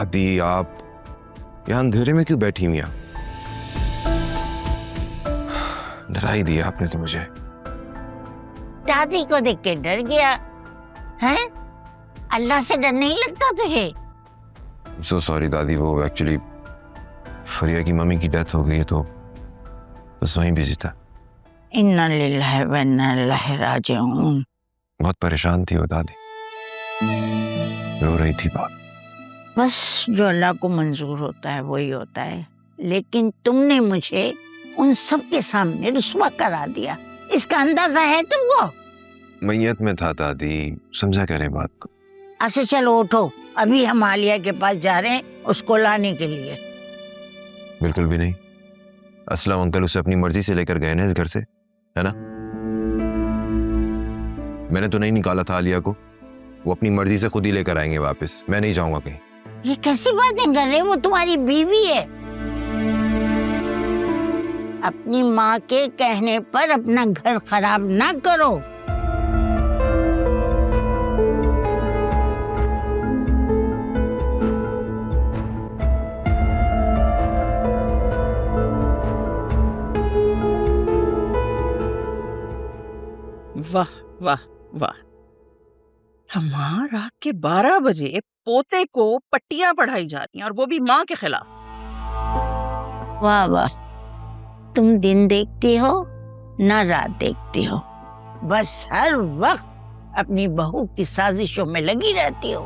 दादी आप यहाँ अंधेरे में क्यों बैठी मियाँ? डरा ही दिया आपने तो मुझे। दादी को देख के डर गया हैं? अल्लाह से डर नहीं लगता तुझे? सो सॉरी दादी, वो एक्चुअली फरिया की मम्मी की डेथ हो गई है तो बस वहीं बिजी था। इन्ना लिल्लाहि व इन्ना इलैहि राजिऊन। बहुत परेशान थी वो दादी, रो रही थी बहुत। बस जो अल्लाह को मंजूर होता है वही होता है, लेकिन तुमने मुझे उन सब के सामने रुस्वा करा दिया, इसका अंदाजा है तुमको? मैयत में था दादी, समझा कह रहे बात को। अच्छा चलो उठो, अभी हम आलिया के पास जा रहे हैं उसको लाने के लिए। बिल्कुल भी नहीं, असलम अंकल उसे अपनी मर्जी से लेकर गए ना इस घर से, है ना? मैंने तो नहीं निकाला था आलिया को, वो अपनी मर्जी से खुद ही लेकर आएंगे वापस, मैं नहीं जाऊंगा कहीं। ये कैसी बातें कर रहे हो? वो तुम्हारी बीवी है। अपनी माँ के कहने पर अपना घर खराब ना करो। वाह वाह वाह, अम्मा रात के 12 बजे पोते को पट्टियां पढ़ाई जा रही हैं और वो भी माँ के खिलाफ। वाह वाह, तुम दिन देखती हो ना रात देखती हो, बस हर वक्त अपनी बहू की साजिशों में लगी रहती हो।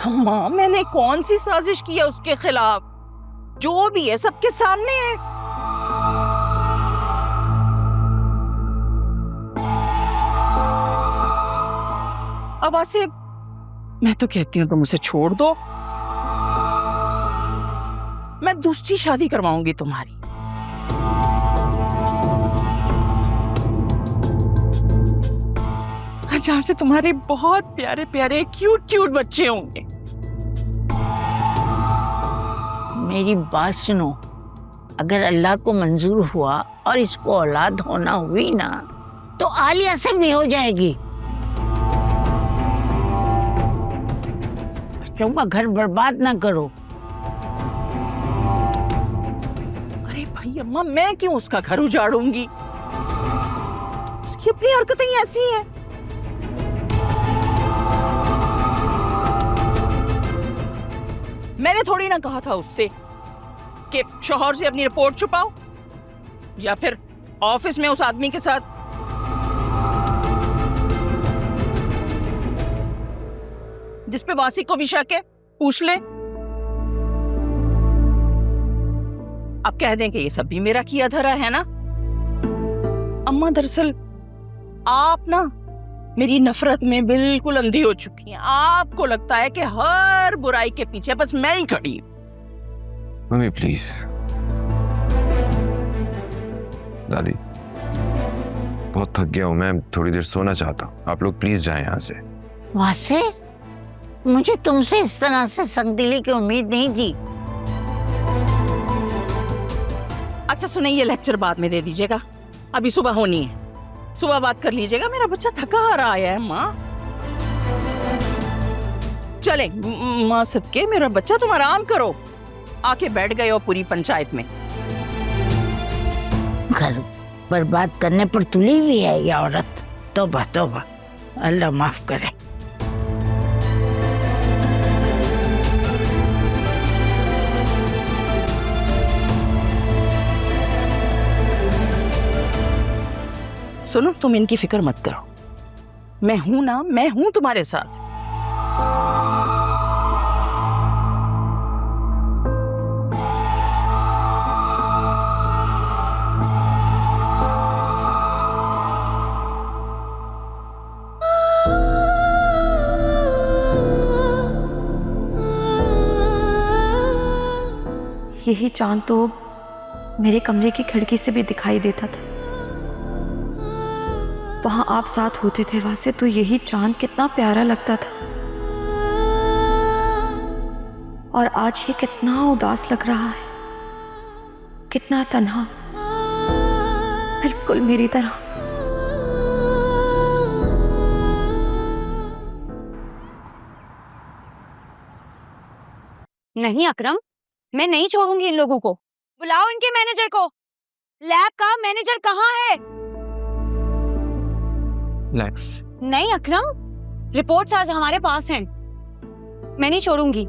अम्मा मैंने कौन सी साजिश की है उसके खिलाफ? जो भी है सबके सामने है। अब आसिफ, मैं तो कहती हूँ तुम उसे छोड़ दो, मैं दूसरी शादी करवाऊंगी तुम्हारी। जहां से तुम्हारे बहुत प्यारे प्यारे क्यूट क्यूट बच्चे होंगे। मेरी बात सुनो, अगर अल्लाह को मंजूर हुआ और इसको औलाद होना हुई ना तो आलिया से भी हो जाएगी। चौका घर बर्बाद ना करो। अरे भाई अम्मा, मैं क्यों उसका घर उजाड़ूंगी? उसकी अपनी हरकतें ही ऐसी हैं। मैंने थोड़ी ना कहा था उससे कि शौहर से अपनी रिपोर्ट छुपाओ या फिर ऑफिस में उस आदमी के साथ। जिस पे वासी को भी शक है पूछ ले। अब कह दें कि ये सब भी मेरा किया धरा है ना। अम्मा दरअसल आप ना मेरी नफरत में बिल्कुल अंधी हो चुकी हैं। आपको लगता है कि हर बुराई के पीछे बस मैं ही खड़ी हूं। Mummy please. दादी बहुत थक गया हूं मैं, थोड़ी देर सोना चाहता हूं, आप लोग प्लीज जाएं यहाँ से। वासे, मुझे तुमसे इस तरह से संगदिली की उम्मीद नहीं थी। अच्छा सुनिए, ये लेक्चर बाद में दे दीजिएगा, अभी सुबह होनी है, सुबह बात कर लीजिएगा। मेरा बच्चा थका आ रहा है माँ। चले माँ सदके, मेरा बच्चा तुम आराम करो। आके बैठ गए हो पूरी पंचायत में। घर बर्बाद करने पर तुली हुई है ये औरत। तौबा तौबा, अल्लाह माफ करे। सुनो, तुम इनकी फिक्र मत करो, मैं हूं ना, मैं हूं तुम्हारे साथ। यही चांद तो मेरे कमरे की खिड़की से भी दिखाई देता था। वहां आप साथ होते थे वासे, तो यही चांद कितना प्यारा लगता था। और आज ये कितना उदास लग रहा है, कितना तन्हा, बिल्कुल मेरी तरह। नहीं अकरम, मैं नहीं छोड़ूंगी इन लोगों को। बुलाओ इनके मैनेजर को। लैब का मैनेजर कहाँ है? रिलैक्स। नहीं अकरम, रिपोर्ट्स आज हमारे पास हैं। मैं नहीं छोड़ूंगी।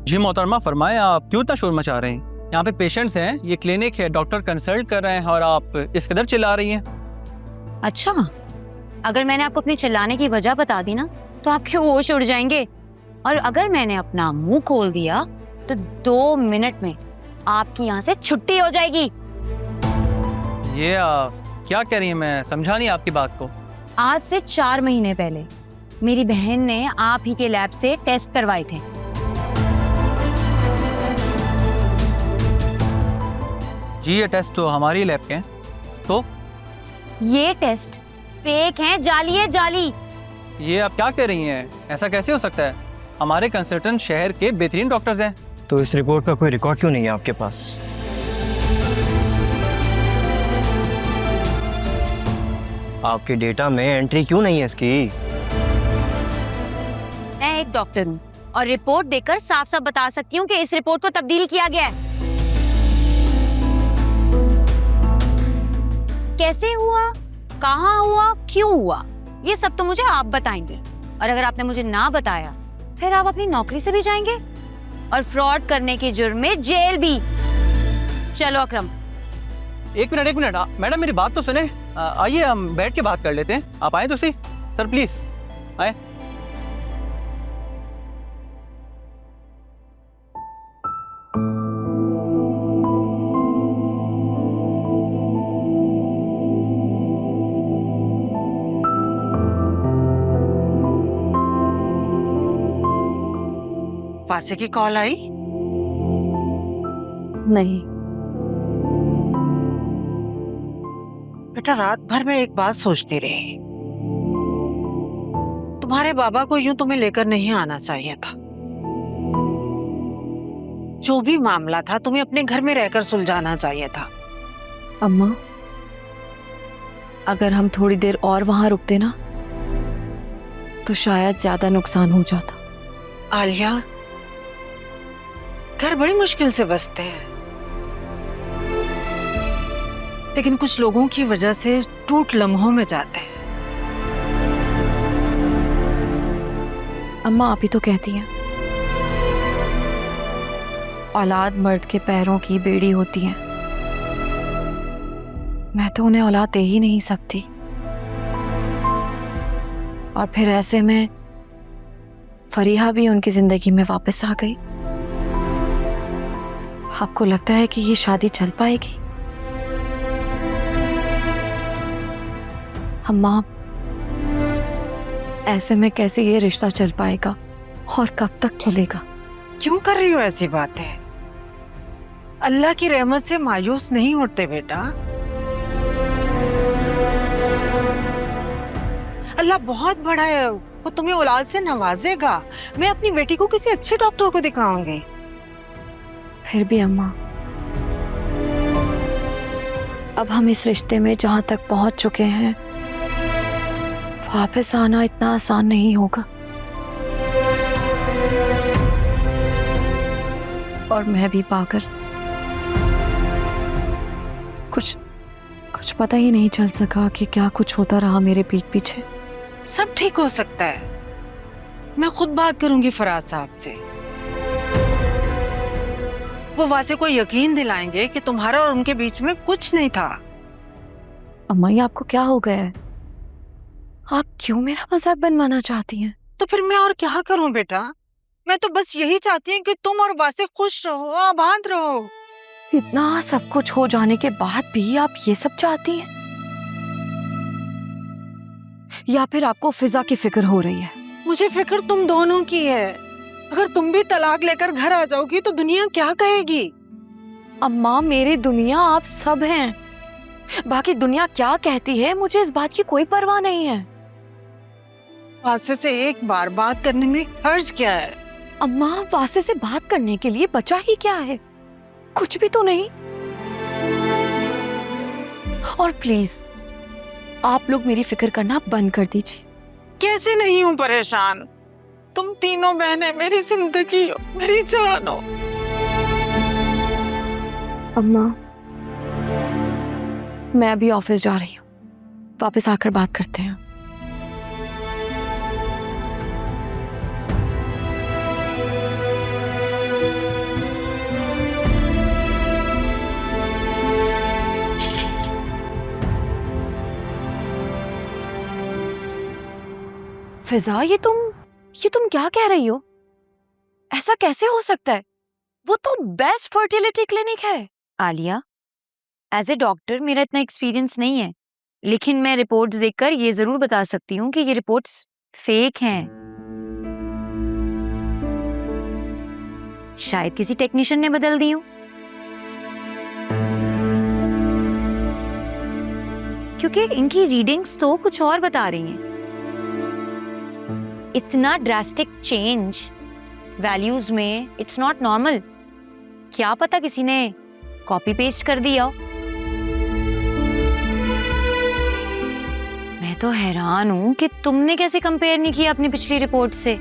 जी मोहतरमा, फरमाएं, आप क्यों इतना शोर मचा रहे हैं? यहाँ पे पेशेंट्स हैं, ये क्लिनिक है, डॉक्टर कंसल्ट कर रहे हैं और आप इस कदर चिल्ला रही हैं। अच्छा, अगर मैंने आपको अपने चिल्लाने की वजह बता दी ना तो आपके होश उड़ जाएंगे, और अगर मैंने अपना मुंह खोल दिया तो 2 मिनट में आपकी यहाँ से छुट्टी हो जाएगी। ये क्या कह रही हैं? मैं समझा नहीं आपकी बात को। आज से 4 महीने पहले मेरी बहन ने आप ही के लैब से टेस्ट करवाए थे। जी ये टेस्ट तो हमारी लैब के हैं। तो ये टेस्ट फेक हैं, जाली है, जाली। ये आप क्या कह रही हैं? ऐसा कैसे हो सकता है? हमारे कंसल्टेंट शहर के बेहतरीन डॉक्टर्स हैं। तो इस रिपोर्ट का कोई रिकॉर्ड क्यों नहीं है आपके पास? आपके डेटा में एंट्री क्यों नहीं है इसकी? मैं एक डॉक्टर हूँ और रिपोर्ट देखकर साफ साफ बता सकती हूँ कि इस रिपोर्ट को तब्दील किया गया है। कैसे हुआ, कहाँ हुआ, क्यों हुआ, ये सब तो मुझे आप बताएंगे। और अगर आपने मुझे ना बताया फिर आप अपनी नौकरी से भी जाएंगे और फ्रॉड करने के जुर्म में जेल भी। चलो अकरम। एक मिनट मैडम, मेरी बात तो सुने। आइए हम बैठ के बात कर लेते हैं। आप आए तो सही। सर प्लीज आए। वासे की कॉल आई? नहीं। बेटा रात भर में एक बात सोचती रही, तुम्हारे बाबा को यूं तुम्हें लेकर नहीं आना चाहिए था। जो भी मामला था तुम्हें अपने घर में रहकर सुलझाना चाहिए था। अम्मा, अगर हम थोड़ी देर और वहां रुकते ना तो शायद ज्यादा नुकसान हो जाता। आलिया, घर बड़ी मुश्किल से बसते हैं, लेकिन कुछ लोगों की वजह से टूट लम्हों में जाते हैं। अम्मा आप ही तो कहती हैं औलाद मर्द के पैरों की बेड़ी होती है। मैं तो उन्हें औलाद दे ही नहीं सकती, और फिर ऐसे में फरीहा भी उनकी जिंदगी में वापस आ गई। आपको लगता है कि ये शादी चल पाएगी? अम्मा, ऐसे में कैसे ये रिश्ता चल पाएगा और कब तक चलेगा? क्यों कर रही हो ऐसी बातें? अल्लाह की रहमत से मायूस नहीं होते बेटा। अल्लाह बहुत बड़ा है, वो तुम्हें औलाद से नवाजेगा। मैं अपनी बेटी को किसी अच्छे डॉक्टर को दिखाऊंगी। फिर भी अम्मा, अब हम इस रिश्ते में जहां तक पहुंच चुके हैं, वापस आना इतना आसान नहीं होगा। और मैं भी पागल, कुछ पता ही नहीं चल सका कि क्या कुछ होता रहा मेरे पीठ पीछे। सब ठीक हो सकता है, मैं खुद बात करूंगी फराज साहब से। वो वासे को यकीन दिलाएंगे कि तुम्हारा और उनके बीच में कुछ नहीं था। अम्मा, ये आपको क्या हो गया है? आप क्यों मेरा मजाक बनवाना चाहती हैं? तो फिर मैं और क्या करूं बेटा? मैं तो बस यही चाहती हूँ कि तुम और वासे खुश रहो, आबाद रहो। इतना सब कुछ हो जाने के बाद भी आप ये सब चाहती हैं? या फिर आपको फिजा की फिक्र हो रही है? मुझे फिक्र तुम दोनों की है। अगर तुम भी तलाक लेकर घर आ जाओगी तो दुनिया क्या कहेगी? अम्मा, मेरी दुनिया आप सब हैं। बाकी दुनिया क्या कहती है मुझे इस बात की कोई परवाह नहीं है। वासे से एक बार बात करने में हर्ज क्या है? अम्मा, वासे से बात करने के लिए बचा ही क्या है? कुछ भी तो नहीं। और प्लीज आप लोग मेरी फिक्र करना बंद कर दीजिए। कैसे नहीं हूँ परेशान? तुम तीनों बहनें मेरी जिंदगी हो, मेरी जान हो। अम्मा, मैं अभी ऑफिस जा रही हूँ, वापस आकर बात करते हैं। फिजा, ये तुम क्या कह रही हो? ऐसा कैसे हो सकता है? वो तो बेस्ट फर्टिलिटी क्लिनिक है। आलिया, एज ए डॉक्टर मेरा इतना एक्सपीरियंस नहीं है, लेकिन मैं रिपोर्ट्स देखकर ये जरूर बता सकती हूँ कि ये रिपोर्ट्स फेक हैं। शायद किसी टेक्नीशियन ने बदल दी हो, क्योंकि इनकी रीडिंग्स तो कुछ और बता रही हैं। इतना ड्रास्टिक चेंज वैल्यूज में, इट्स नॉट नॉर्मल। क्या पता किसी ने कॉपी पेस्ट कर दिया हो। मैं तो हैरान हूं कि तुमने कैसे कंपेयर नहीं किया अपनी पिछली रिपोर्ट से।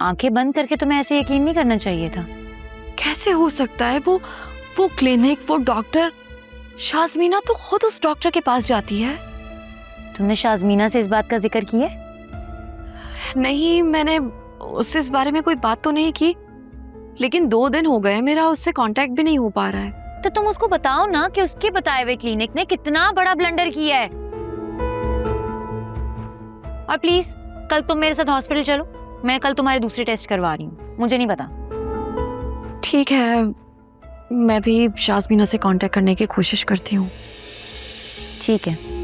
आंखें बंद करके तुम्हें ऐसे यकीन नहीं करना चाहिए था। कैसे हो सकता है? वो क्लिनिक, वो डॉक्टर, शाज़मीना तो खुद उस डॉक्टर के पास जाती है। तुमने शाज़मीना से इस बात का जिक्र किया? नहीं, मैंने उससे इस बारे में कोई बात तो नहीं की, लेकिन 2 दिन हो गए मेरा उससे कांटेक्ट भी नहीं हो पा रहा है। तो तुम उसको बताओ ना कि उसके बताए हुए क्लिनिक ने कितना बड़ा ब्लंडर किया है। और प्लीज कल तुम मेरे साथ हॉस्पिटल चलो, मैं कल तुम्हारे दूसरे टेस्ट करवा रही हूँ, मुझे नहीं पता। ठीक है, मैं भी शाज़मीना से कांटेक्ट करने की कोशिश करती हूँ। ठीक है।